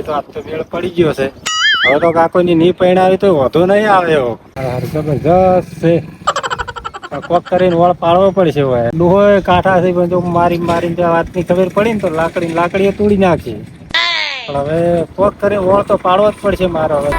તો આજ તો મેળ પડી ગયો છે. હવે તો કાકોની ની પરણાવી તો વધુ નહીં આવે એવો. જબરજસ્ત છે. કોક કરીને વળ પાડવો પડશે. હવે ડોહો કાંઠા છે પણ જો મારીને ત્યાં વાતની ખબર પડી ને તો લાકડીએ તોડી નાખી. પણ હવે કોક કરીને વળ તો પાડવો જ પડશે મારો હવે.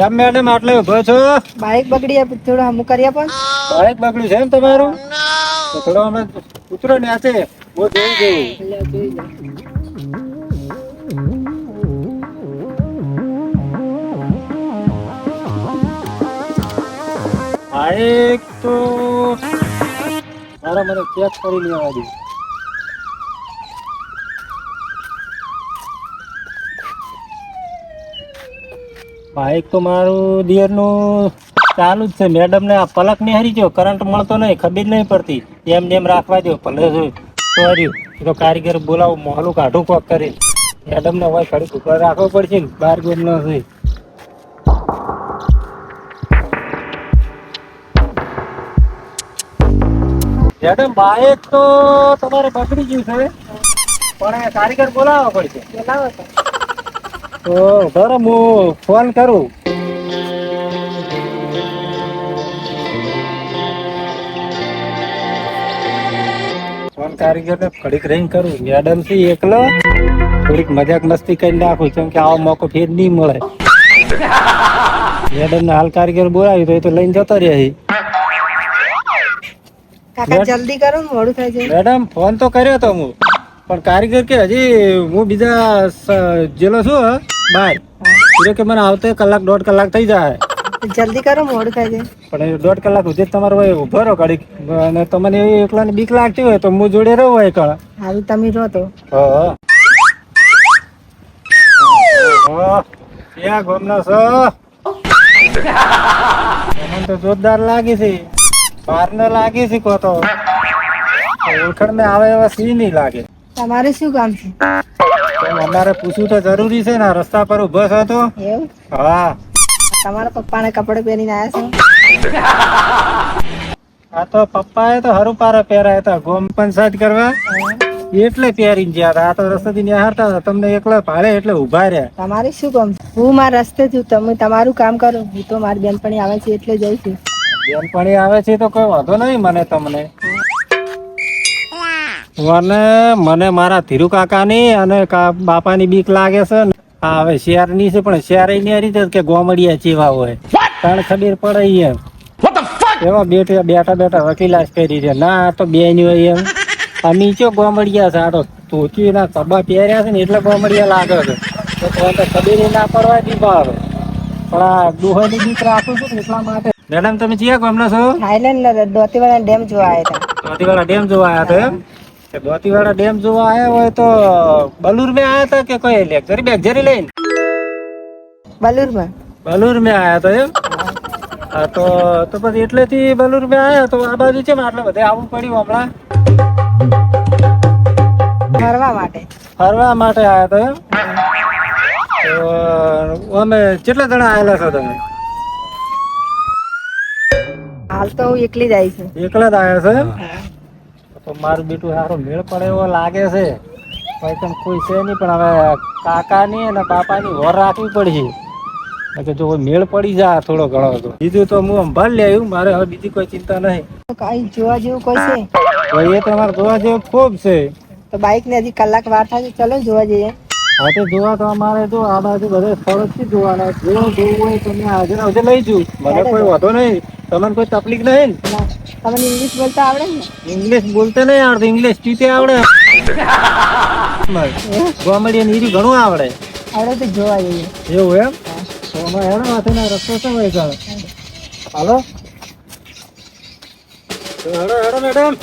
કેમ મેડમ આટલે ઉભો છો? બાઈક બગડી થોડું હમું કર્યા પણ બાઈક બગડ્યું છે એમ તમારું? તો થોડો અમે ઉતરો ને આશે બહુ જોઈ જવું. બાઈક તો મારા મને ચેક કરી લેવા દે. બાઈક તો મારું દિયરનું ચાલુ જ છે. મેડમ ને આ પલક નહીં હરી ગયો, કરંટ મળતો નહીં, ખબર નહીં પડતી. એમ રાખવા દો ભલે સોરી તો કારીગર બોલાવો, મોહલું કાઢું કોક કરી. મેડમ ને હોય ઘડી ઉપર રાખવો પડશે ને, બાર ગોમ ન થઈ. મેડમ બાઈક તો તમારે બગડી ગયું છે પણ કારીગર બોલાવવા પડશે. બોલાવો તો બરાબર હું ફોન કરું. ફોન કારીગર ને ઘડીક રહીને કરું. મેડમ થી એકલો થોડીક મજાક મસ્તી કરી નાખું, કેમ કે આવો મોકો ફેર નહીં મળે. મેડમ ને હાલ કારીગર બોલાવ્યું તો એ તો લઈને જતો રહ્યા. કાકા જલ્દી કરો, મોડું થાય છે. મેડમ ફોન તો કર્યો તો હું, પણ કારીગર કે હજી હું બીજા જેલો છું બાય કે મને આવતે કલાક 1.5 કલાક થઈ જાય. જલ્દી કરો, મોડું થાય છે. પણ 1.5 કલાક સુધી તમારો હોય ઉભો રહો ઘડીક. અને તમને એવી એકલાની બીક લાગતી હોય તો હું જોડે રહું હોય કળ. હારું તમે રહો તો. ક્યાં ગોમનો છો? મને તો જોરદાર લાગી છે, બહાર ન લાગી છે કો તો ઓળખણ ને આવે એવા સી નહીં લાગે. તમારે શું કામ છે? અમારે પૂછવું તો જરૂરી છે ને, રસ્તા પર ઉભો છો તો. એવું? હા. તમારા પપ્પાને કપડે પહેરીને આવ્યા છો? આ તો પપ્પાએ તો હરું પારા પહેરાયા હતા ગોમ પંચાયત કરવા, એટલે પહેરીને ગયા હતા. આ તો રસ્તેથી નિહાળતા હતા, તમને એકલા ભાડે એટલે ઉભા રહ્યા. તમારે શું કામ? હું મારા રસ્તે છું, તમે તમારું કામ કરો. હું તો મારી બેનપણી આવે છે એટલે જઈ છું. બેનપણી આવે છે તો કોઈ વાંધો નહીં મને. તમને મને મારા ધીરુ કાકાની અને બાપાની બીક લાગે છે. હા હવે શહેરની છે પણ શહેર ની રીતે કે ગોમડિયા ચેવા હોય કારણ ખબર પડે એમ. એવા બેઠા વકીલાસ કરી રહ્યા. ના તો બે ની હોય એમ. આ નીચે ગોમડિયા છે. આ તો ધોતી ના કબા પહેર્યા છે ને એટલે ગોમડિયા લાગે છે. તો ખબર ના પડવા દીધા હવે. પણ આ દુહાની બીક રાખું છું એટલા માટે. મેડમ તમે ક્યાં ગામના છો? થાઈલેન્ડ દોતીવાળા ડેમ જોવા આવ્યા હતા. દોતીવાળા ડેમ જોવા આવ્યા હતા એમ? દોતીવાળા ડેમ જોવા આવ્યા હોય તો બલુર મેં આવ્યા હતા કે કોઈ બેગઝરી લઈને? બલુર મેં આવ્યા હતા એમ? હા તો પછી એટલેથી બલુર મેં આવ્યા તો આ બાજુ છે આટલે બધે આવવું પડ્યું હમણાં ફરવા માટે આવ્યા હતા એમ? તો અમે કેટલા જણા આવેલા છો તમે? હાલ તો હું એકલી જ આવી છું. એકલા જ આવ્યા છો એમ? તો મારું બેટું સારો મેળ પડે એવો લાગે છે. પછી કોઈ છે નહીં પણ હવે કાકાની અને બાપાની વર રાખવી પડશે. જો મેળ પડી જાય થોડો ઘણો તો બીજું તો હું સંભાળ લે આવ્યું. મારે હવે બીજી કોઈ ચિંતા નહીં. કઈ જોવા જેવું કોઈ છે? એ તમારે જોવા જેવું ખૂબ છે. તો બાઈક ને હજી કલાક વાર થાય, ચલો જોવા જઈએ. હા તો જોવા તો અમારે જો આ બાજુ બધે સ્થળ જ જોવાના. જો જોવું હોય તમે હાજર લઈ જઉં. મને કોઈ વાંધો નહીં, તમને કોઈ તકલીફ નહીં ને? તમને ઇંગ્લિશ બોલતા આવડે ને? ઇંગ્લિશ બોલતા નહીં આવડતું, ઇંગ્લિશ પીતે આવડે. ગોમડિયા નીરી ઘણું આવડે. આવડે તો જોવા જઈએ. એવું એમ? તો અમારે હેડો હાથેના રસ્તો શું હોય ચાલો. હાલો હેડો મેડમ.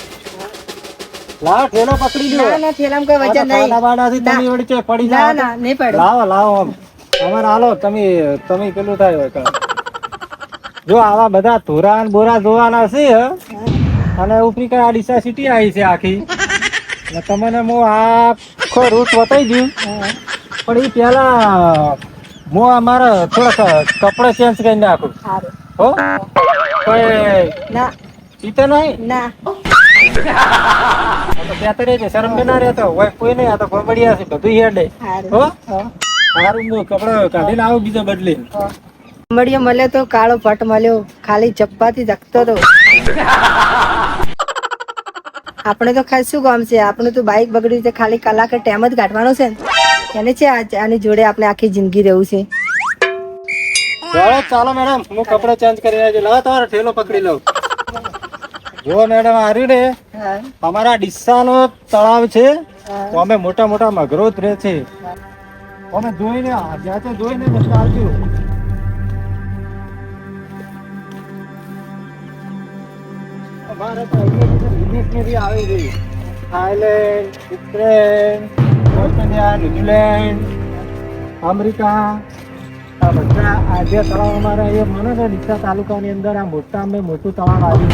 લાવો ઠેલો પકડી લો. ના થેલામાં કોઈ વજન નહીં. બાડાથી તમે વળી પડી ના નહીં પડે. લાવો આમ અમારે હાલો તમે તમે પેલું થાય હોય કાં. જો આવા બધા ધોરા ને બોરા જોવાના છે હે, અને ઉપરી કઈ આ ડીસા સિટી આવી છે આખી, અને તમને હું આખો રૂટ બતાવી દઉં. પણ એ પેલા હું અમારે થોડાક કપડા ચેન્જ કરી નાખું. સારું. હો કોઈ ના પીતો નહીં? ના આ તો ત્યાં તો રહે છે, શરમ ના રહેતો હોય કોઈ નહીં. આ તો ગોબડિયા છે, બધું હેડે. સારું. હો હા. સારું, હું કપડા કાઢીને આવું બીજો બદલી. મળ્યો મળ્યો તો કાળો પટ મળ્યો, ખાલી ચપ્પાથી ધકતો તો. આપણે તો ખાસ શું કામ છે, આપણું તો બાઈક બગડ્યું છે, ખાલી કલાકે ટાઈમ જ કાઢવાનો છે ને. એને છે આની જોડે આપણે આખી જિંદગી રહેવું છે. ચાલો ચાલો મેડમ, હું કપડા ચેન્જ કરી આવ્યો. લાવો તમારો ઠેલો પકડી લઉં. જો મેડમ હાર્યું ને, હા. અમારા ડીસાનો તળાવ છે, હા. તો અમે મોટા મોટા મગરો જ રહે છે. અમે જોઈને જ્યાં જોઈને પછી આવજો. અમારે તો અહીંયા વિદેશમાંથી આવી રહી. Thailand, Ukraine, Australia, New Zealand, America, આ બધા આ જે તળાવ અમારે અહીંયા મને ને ડીસા તાલુકાની અંદર આ મોટામાં મોટું તળાવ આવ્યું.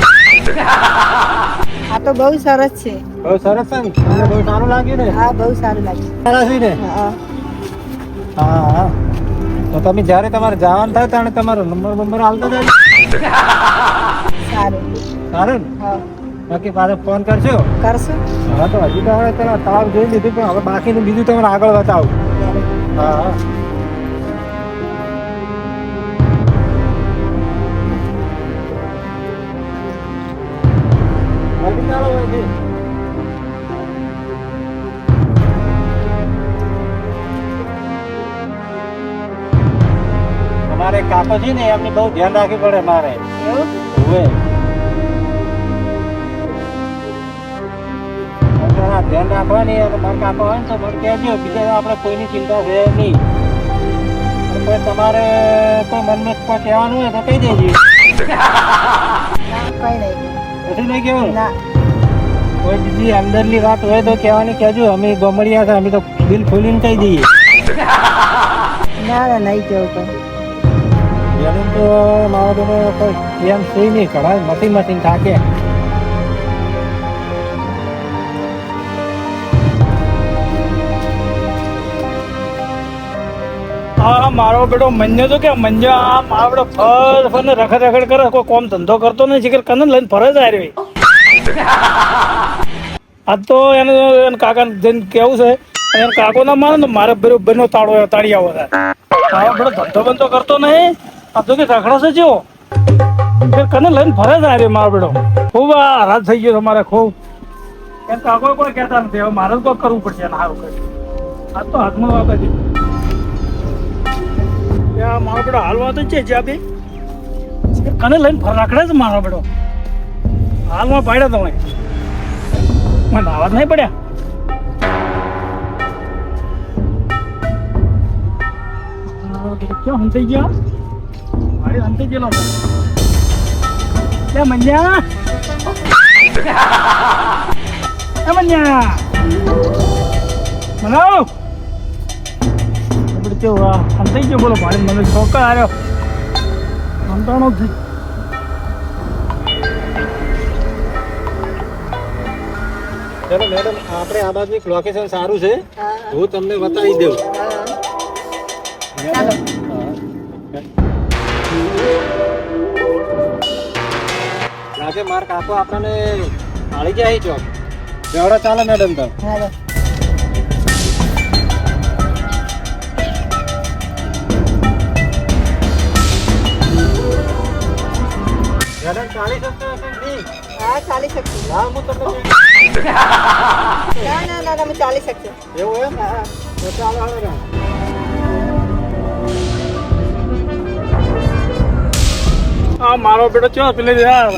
આ તો બહુ સરસ છે. બહુ સરસ છે ને? તમને બહુ સારું લાગ્યું ને? હા, બહુ સારું લાગ્યું. સરસ છે ને? હા. હા હા. તો તમે જ્યારે તમારે જવાનું થાય ત્યારે તમારો નંબર આવતો જાય. સારું. સારું ને? હા. બાકી પાછો ફોન કરશો. કરશું. હા તો હજી તો હવે પેલા તળાવ જોઈ લીધું, પણ હવે બાકીનું બીજું તમને આગળ બતાવું. હા હા. હજી ચાલો હજી. અમારે કાકો છે ને એમની બહુ ધ્યાન રાખવી પડે મારે. એવું? હોય ધ્યાન રાખવાની. અને મારે કાકો હોય ને તો મને કહેજો, બીજા આપણે કોઈની ચિંતા છે નહીં. અને કોઈ તમારે કોઈ મનમાં કોઈ કહેવાનું હોય તો કહી દેજો. ના, કઈ નહીં. પછી નહીં કેવું? ના. કોઈ બીજી અંદરની વાત હોય તો કહેવાની કહેજો. અમે ગમડિયા છે, અમે તો દિલ ખોલીને કહી દઈએ. ના ના, નહીં કેવું કઈ. એનું તો મારા જોડે કોઈ એમ સુઈ નહીં, ઘણા મશીન થાકે. હા, મારો બેટો મંજો તો કે મંજો આ મારો બેટો ફર ફરને રખડ રખડ કરે, કોઈ કોમ ધંધો કરતો નહીં. શીખર કને લઈને ફરે જ આવ્યો. આ તો એને કાકા જઈને કેવું છે, એને કાકો ના માને તો મારે બરોબર નો તાળી આવો થાય. મારો બેટો ધંધો બંધો કરતો નહીં. આ તો કે રખડો છે જેવો કને લઈને ફરે જ આવ્યો મારો બેટો. ખૂબ હરાજ થઈ ગયો તમારે ખૂબ. એમ કાકો કોઈ કહેતા નથી. હવે મારે જ કોઈ કરવું પડશે એને સારું કરી. આ તો હાથમાં વાપે છે. મારો બેટો હાલવા તો છે જ્યાં બે કને લઈને રખડે છે મારો બેટો. હાલમાં પાડ્યા તમે મને આવાજ નહીં પડ્યા. ક્યાં હંતાઈ ગયા? મારી હંતાઈ ગયેલો ક્યાં મંજ્યા? મંજ્યા બનાવો હંતાઈ ગયો. બોલો ભાઈ મને ચોક્કસ આવ્યો હંતાણો જ. ચલો મેડમ, આપણે આ બાજુ એક લોકેશન સારું છે, હા. હું તમને બતાવી દઉં. હા. ચાલો. લાગે માર કાકો આપણને આળી જાય ચોક. બેવડા ચાલો મેડમ તો. હાલો. મેડમ ચાલી શકતો હશે ને? હા, ચાલી શકશું. હા, હું તમને ના ના ના, તમે ચાલી શકશો. એવું એમ? હા. તો ચાલો હવે ને. આ મારો બેટો ચો પેલે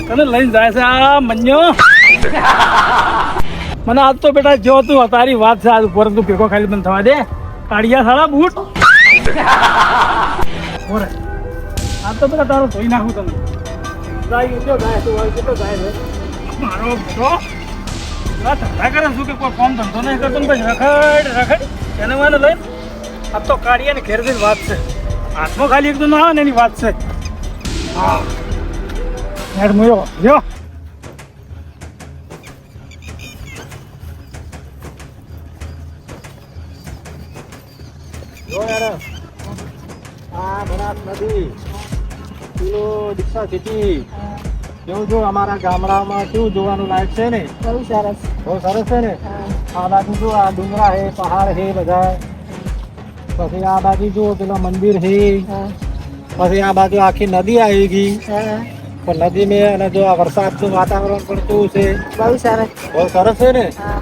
કને લઈને જાય છે આ મંજો. મને આજ તો બેટા જો તું તારી વાત છે આજ ઉપર તું ભેગો ખાલી મને થવા દે. કાઢિયા સારા બૂટ બોરે આજ તો બેટા તારો ધોઈ નાખું તમને. જાય કેટલો જાય તું હોય કેટલો જાય છે મારો બેટો. ધંધા કરે શું કે કોઈ કામ ધંધો નહીં કરતો ને પછી રખડ રખડ એને મને લઈને આ તો કાઢીએ ને ઘેર જઈને વાત છે. હાથમાં ખાલી એક તો ના આવે ને એની વાત છે. હા હેડ મુયો જો જો યાર આ બનાસ નદી પેલો દીક્ષા સિટી કેવું જો અમારા ગામડામાં કેવું જોવાનું લાયક છે ને બહુ સરસ. બહુ સરસ છે ને હા. આ બાજુ જો આ ડુંગરા હે પહાડ હે બધા પછી આ બાજુ જો પેલા મંદિર હે હા. પછી આ બાજુ આખી નદી આવી ગઈ હા. પણ નદી મેં અને જો આ વરસાદનું વાતાવરણ પણ કેવું છે બહુ સરસ. બહુ સરસ છે ને હા.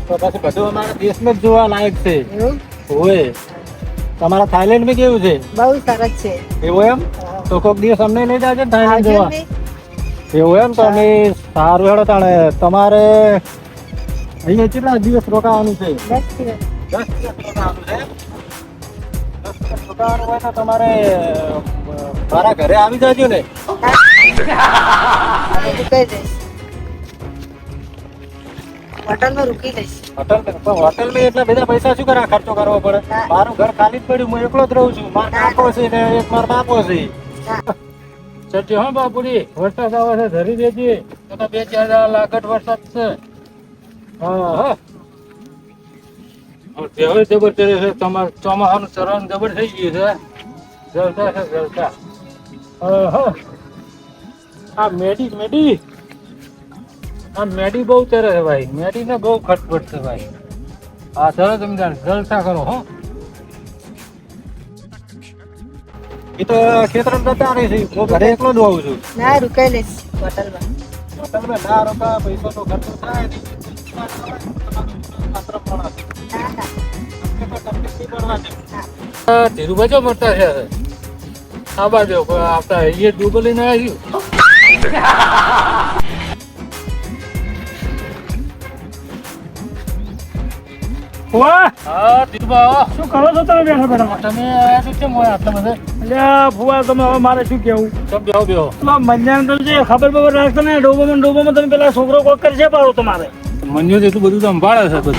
તો પછી બધું અમારા દેશમાં જ જોવા લાયક છે એવું હોય તમારા થાઈલેન્ડ માં કેવું છે બહુ સરસ છે. એવું એમ હા. તો કોઈક દિવસ અમને લઈ જાજો ને થાઈલેન્ડ આવજો જોવા ને. એવું એમ તો અમે સારું હેડો તાણે તમારે અહીંયા કેટલા દિવસ રોકાવાનું છે 10 દિવસ. 10 દિવસ રોકાવાનું છે 10 દિવસ રોકાવાનું હોય તો તમારે મારા ઘરે આવી જાજો ને હવે રૂકાઈ જઈશ. હોટલમાં રૂકી જઈશ. હોટલ માં એટલા બધા પૈસા શું કરે ખર્ચો કરવો પડે ના. મારું ઘર ખાલી જ પડ્યું હું એકલો જ રહું છું મારા કાકો છે ને એક મારા બાપો છે હા. સચ્ચી હા બાપુડી વરસાદ આવે છે ધરી દેજે તો 2-4 લાખટ વરસાદ છે હા હા હવે જબર કરે છે તમારે ચોમાસાનું ચરણ જબર થઈ ગયું છે જલસા છે જલસા હા આ મેડી આ મેડી બહુ ચરે છે ભાઈ મેડી ને બહુ ખટપટ છે ભાઈ હા ચલો તમે જલસા કરો હો એ તો ખેતરમાં જતા રહી છે હું ઘરે એકલો જ હોઉં છું ના રૂકાઈ લઈશ હોટલમાં. હોટલમાં ના રોકા પૈસો તો ખર્ચો થાય નહીં માત્ર માણસ હા. હા. ધીરુભાઈ જો મોટા છે આ બાજુ આપતા એ ડૂબો લઈને આવ્યું વાહ હા ધીરુભાઈ શું કરો છો તમે બેઠા બેઠા? તમે આયા છો કેમ હોય આટલા બધા અલ્યા ભુવા તમે હવે મારે શું કેવું? સબ બેહો બેહો મંજાન તો છે ખબર બબર રાખતો ને ડોબામાં તમે પેલા છોકરો કોક કરશે પાડો તમારે મંજુ એટલું બધું તો સંભાળે છે બધું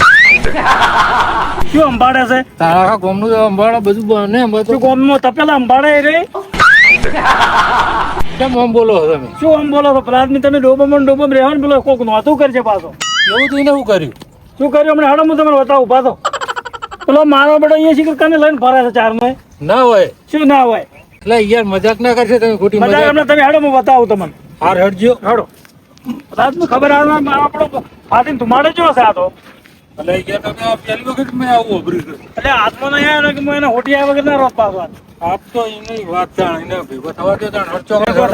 શું અંબાડે છે? તારા આખા ગામનું સંભાળે બધું બને શું ગોમમાં તપેલા અંબાડે રે? કેમ આમ બોલો છો તમે શું આમ બોલો છો? પેલા આદમી તમે ડોબામાં રહેવા ને પેલો કોક નોતું કરશે પાછો. એવું તો એને શું કર્યું શું કર્યું હમણાં હાડો હું તમને બતાવું પાછો. પેલો મારો બેટો અહીંયા શીખર કને લઈને ફરે છે ચાર માં ના હોય શું ના હોય? એટલે યાર મજાક ના કરશે તમે ખોટી મજાક મજાક હમણાં તમે હાડો હું બતાવું તમને. હાર હટજો હાડો રાતનું ખબર આવે મારો આપણો હાથી ધુમાડે જો હશે આ તો. એટલે યાર તમે આ પહેલી વખત મેં આવું ઉભર્યું છે એટલે હાથમાં નહીં આવ્યો ને કે હું એને હોટી આવ્યા વગર ના રોત પાછો હાથ. આપ તો એની વાત જાણ એને ભેગો થવા દો જાણ હટજો ભેગો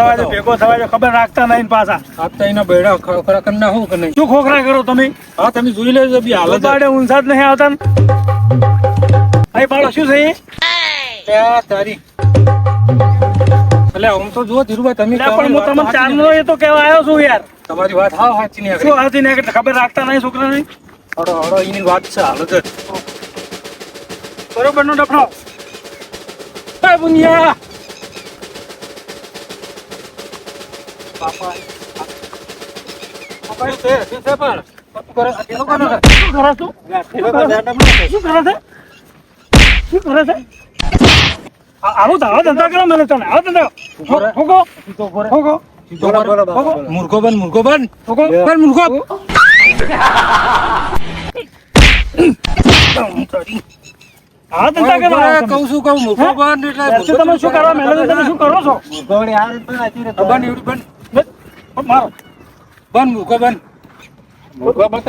થવા દે ખબર રાખતા નહીં પાછા. આપ તો એના બેડા ખોખરા કરી નાખો કે નહીં શું ખોખરા કરો તમે? હા તમે જોઈ લેજો બી હાલત બાડે ઊંઝા જ નહીં આવતા ને. અહીં બાળો શું છે એ? ત્યાં તારી એટલે આમ તો જુઓ ધીરુભાઈ તમે એટલે પણ હું તમને ચારનો એ તો કહેવા આવ્યો છું યાર. તમારી વાત હા સાચી નહીં શું હાથી ને ખબર રાખતા નહીં છોકરા નહીં હડો હડો એની વાત છે હાલત જ બરોબર નો ડફડો. હે બુનિયા બાપા શું છે પણ શું કરે આ કેનો કરે શું કરે તું? શું કરે છે? શું કરે છે? આવું ધંધા કરો મને તને આવો ધંધા હોગો હોગો મૂર્ખો બન હોગો બન મૂર્ખો આ ધંધા કરો કહું છું કહું મૂર્ખો બન એટલે તમે શું કરવા મહેનત તમે શું કરો છો? બન એવડી બન મારો બન મૂર્ખો બન મૂર્ખો બન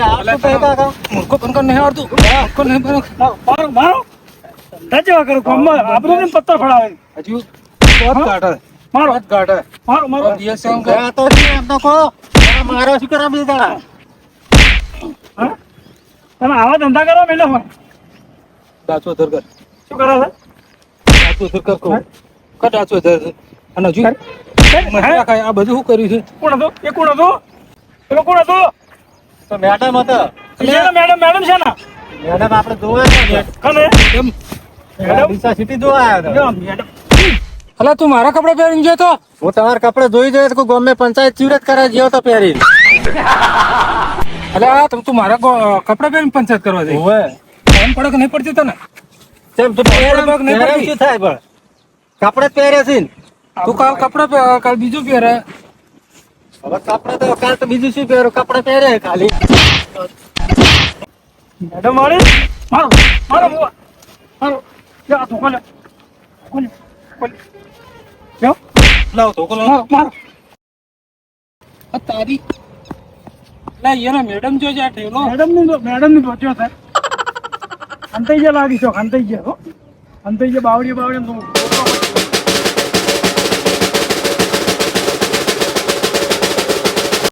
મૂર્ખો બન કર નહીં આવડતું મૂર્ખો નહીં બન મારો મારો ધંધા જેવા કરો ગામમાં આબરૂ ને પત્તર ફડાવે હજુ बहुत काटा है મારો बहुत काटा है મારો મારો और ये से हम गया तो एम तो को मारो શું કરા બીજા હા? તમે આવા ધંધા કરો મેલે હોય દાચો ધર કર શું કરે છે? દાચો ધર કર કો કા દાચો ધર અને હજુ મસલા ખાય આ બધું શું કર્યું છે કોણ હતો? એ કોણ હતો? પેલો કોણ હતો? તો મેડમ હતા મેડમ મેડમ મેડમ છે ને મેડમ આપણે જોવા છે કને કેમ મેડમ ડીસા સિટી જોવા આવ્યો જો મેડમ અલા તું મારા કપડા પહેરીને ગયો તો હું તમારા કપડા જોઈ જોઈ તો ગમે પંચાયત ચીવરત કરા ગયો તો પહેરીને અલા તું મારા કપડા પહેરીને પંચાયત કરવા જઈ ઓય ફોન પડે કે નહીં પડતી તને ચમ તું પગ નહીં પહેરે પડતી. શું થાય પણ કપડે જ પહેરે છે ને. તું કાલ કપડા કાલ બીજું પહેરે. હવે કપડે તો કાલ તો બીજું શું પહેરું, કપડે પહેરે ખાલી. મેડમ વાળી મારો મારો મોવા. મારો જા તો કોલે કોલે કોલે યો લાવ તો કોલો. મારો આ તારી લા યાર મેડમ જો જા ઠેલો મેડમ ની બચ્યો થાય અંતઈ જે લાગી છો અંતઈ જે હો અંતઈ જે બાવડી બાવડી